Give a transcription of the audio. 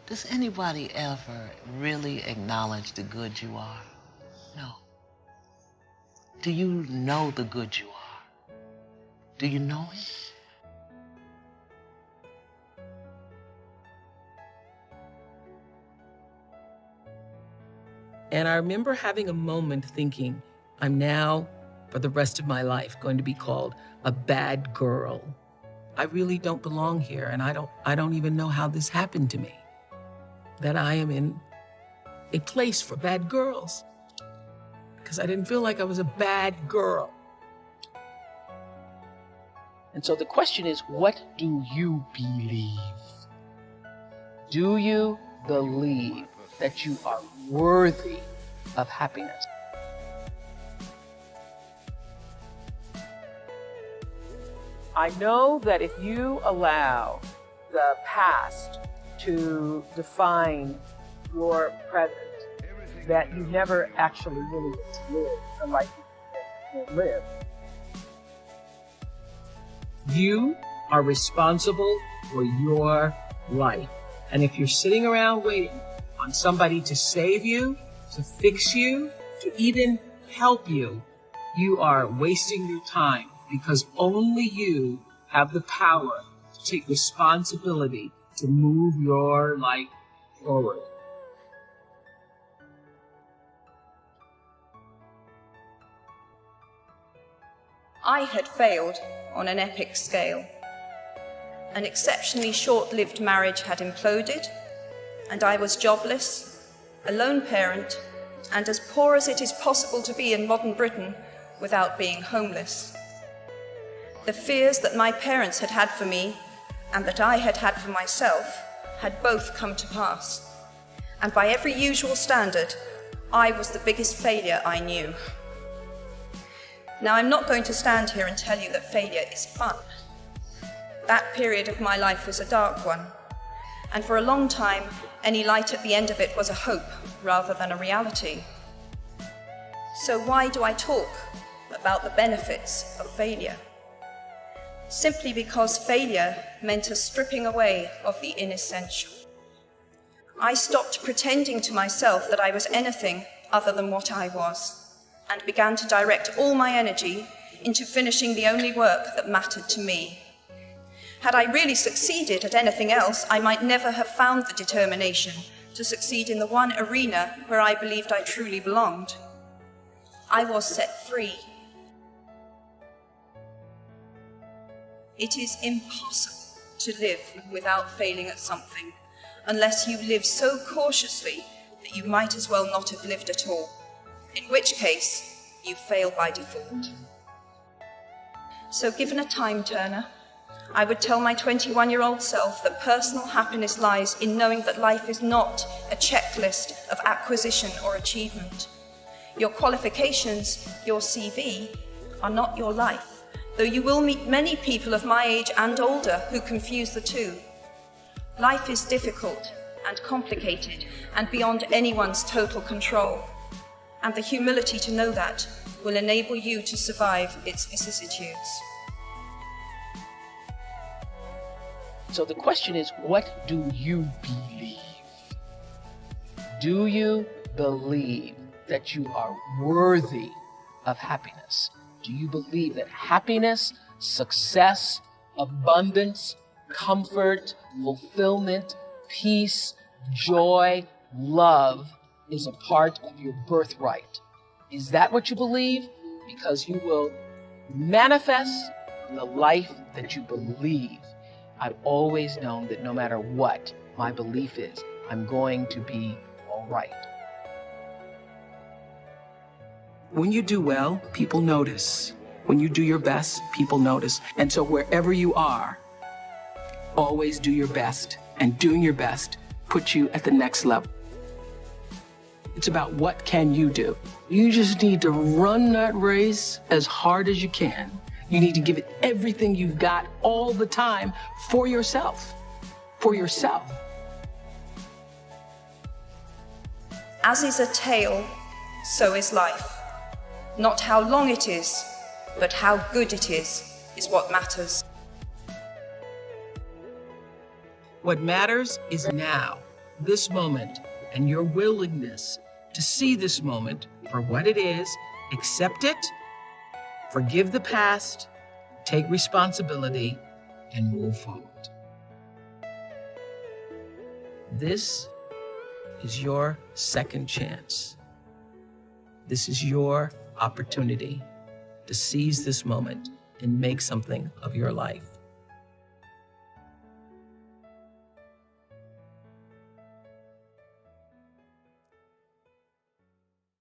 Does anybody ever really acknowledge the good you are? No. Do you know the good you are? Do you know it? And I remember having a moment thinking, I'm now, for the rest of my life, going to be called a bad girl. I really don't belong here, and I don't even know how this happened to me. That I am in a place for bad girls. Because I didn't feel like I was a bad girl. And so the question is, what do you believe? Do you believe that you are worthy of happiness? I know that if you allow the past to define your present, that you never actually really get to live the life you can live. You are responsible for your life. And if you're sitting around waiting on somebody to save you, to fix you, to even help you, you are wasting your time, because only you have the power to take responsibility to move your life forward. I had failed on an epic scale. An exceptionally short-lived marriage had imploded, and I was jobless, a lone parent, and as poor as it is possible to be in modern Britain without being homeless. The fears that my parents had had for me and that I had had for myself had both come to pass. And by every usual standard, I was the biggest failure I knew. Now, I'm not going to stand here and tell you that failure is fun. That period of my life was a dark one, and for a long time, any light at the end of it was a hope rather than a reality. So why do I talk about the benefits of failure? Simply because failure meant a stripping away of the inessential. I stopped pretending to myself that I was anything other than what I was, and began to direct all my energy into finishing the only work that mattered to me. Had I really succeeded at anything else, I might never have found the determination to succeed in the one arena where I believed I truly belonged. I was set free. It is impossible to live without failing at something, unless you live so cautiously that you might as well not have lived at all, in which case you fail by default. So given a time turner, I would tell my 21-year-old self that personal happiness lies in knowing that life is not a checklist of acquisition or achievement. Your qualifications, your CV, are not your life, though you will meet many people of my age and older who confuse the two. Life is difficult and complicated and beyond anyone's total control, and the humility to know that will enable you to survive its vicissitudes. So the question is, what do you believe? Do you believe that you are worthy of happiness? Do you believe that happiness, success, abundance, comfort, fulfillment, peace, joy, love is a part of your birthright? Is that what you believe? Because you will manifest the life that you believe. I've always known that no matter what my belief is, I'm going to be all right. When you do well, people notice. When you do your best, people notice. And so wherever you are, always do your best. And doing your best puts you at the next level. It's about what can you do. You just need to run that race as hard as you can. You need to give it everything you've got all the time for yourself. For yourself. As is a tale, so is life. Not how long it is, but how good it is what matters. What matters is now. this moment and your willingness to see this moment for what it is, accept it, forgive the past, take responsibility, and move forward. This is your second chance. This is your opportunity to seize this moment and make something of your life.